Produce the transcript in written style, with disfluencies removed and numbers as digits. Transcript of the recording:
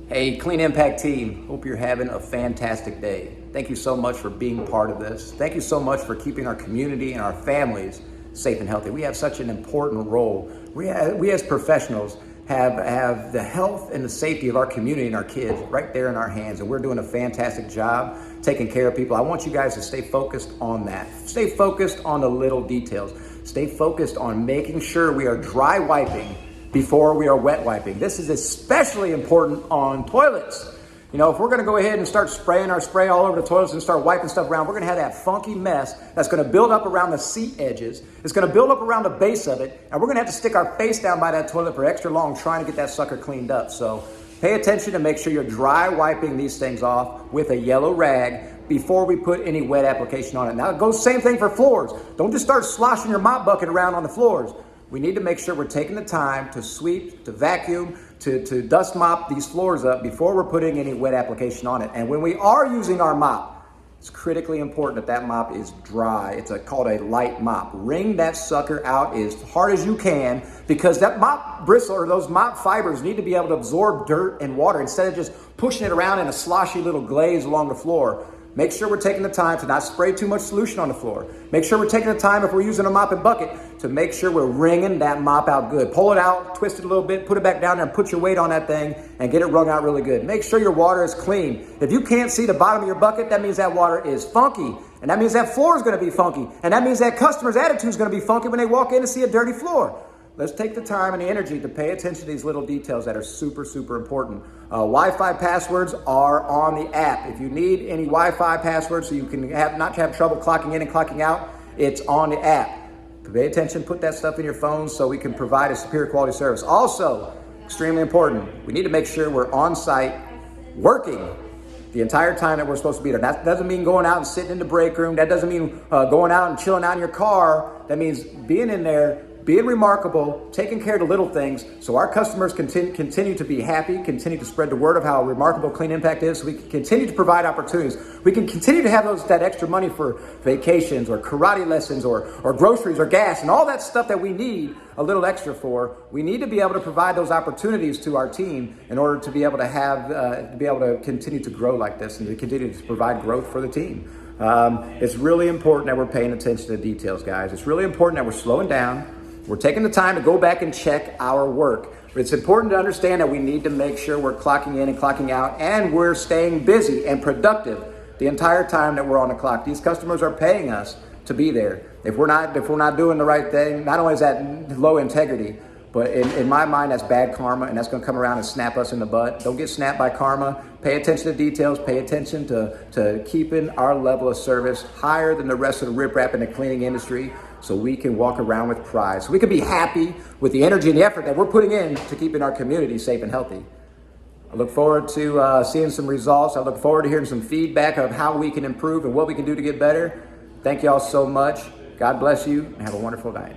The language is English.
Hey, Clean Impact team, hope you're having a fantastic day. Thank you so much for being part of this. Thank you so much for keeping our community and our families safe and healthy. We have such an important role. We as professionals have the health and the safety of our community and our kids right there in our hands, and we're doing a fantastic job taking care of people. I want you guys to stay focused on that. Stay focused on the little details. Stay focused on making sure we are dry wiping before we are wet wiping. This is especially important on toilets. You know, if we're gonna go ahead and start spraying our spray all over the toilets and start wiping stuff around, we're gonna have that funky mess that's gonna build up around the seat edges. It's gonna build up around the base of it, and we're gonna have to stick our face down by that toilet for extra long trying to get that sucker cleaned up. So pay attention to make sure you're dry wiping these things off with a yellow rag before we put any wet application on it. Now it goes same thing for floors. Don't just start sloshing your mop bucket around on the floors. We need to make sure we're taking the time to sweep, to vacuum, to dust mop these floors up before we're putting any wet application on it. And when we are using our mop, it's critically important that that mop is dry. It's called a light mop. Wring that sucker out as hard as you can, because that mop bristle or those mop fibers need to be able to absorb dirt and water instead of just pushing it around in a sloshy little glaze along the floor. Make sure we're taking the time to not spray too much solution on the floor. Make sure we're taking the time, if we're using a mop and bucket, to make sure we're wringing that mop out good. Pull it out, twist it a little bit, put it back down there and put your weight on that thing and get it wrung out really good. Make sure your water is clean. If you can't see the bottom of your bucket, that means that water is funky. And that means that floor is gonna be funky. And that means that customer's attitude is gonna be funky when they walk in and see a dirty floor. Let's take the time and the energy to pay attention to these little details that are super, super important. Wi-Fi passwords are on the app. If you need any Wi-Fi passwords so you can not have trouble clocking in and clocking out, it's on the app. Pay attention, put that stuff in your phone so we can provide a superior quality service. Also, extremely important, we need to make sure we're on site working the entire time that we're supposed to be there. That doesn't mean going out and sitting in the break room. That doesn't mean going out and chilling out in your car. That means being in there, being remarkable, taking care of the little things so our customers continue to be happy, continue to spread the word of how remarkable Clean Impact is, so we can continue to provide opportunities. We can continue to have that extra money for vacations or karate lessons or groceries or gas and all that stuff that we need a little extra for. We need to be able to provide those opportunities to our team in order to be able to continue to grow like this and to continue to provide growth for the team. It's really important that we're paying attention to the details, guys. It's really important that we're slowing down. We're taking the time to go back and check our work. It's important to understand that we need to make sure we're clocking in and clocking out, and we're staying busy and productive the entire time that we're on the clock. These customers are paying us to be there. If we're not doing the right thing, not only is that low integrity, but in my mind, that's bad karma, and that's gonna come around and snap us in the butt. Don't get snapped by karma. Pay attention to details. Pay attention to keeping our level of service higher than the rest of the riprap in the cleaning industry, so we can walk around with pride. So we can be happy with the energy and the effort that we're putting in to keeping our community safe and healthy. I look forward to seeing some results. I look forward to hearing some feedback of how we can improve and what we can do to get better. Thank you all so much. God bless you, and have a wonderful night.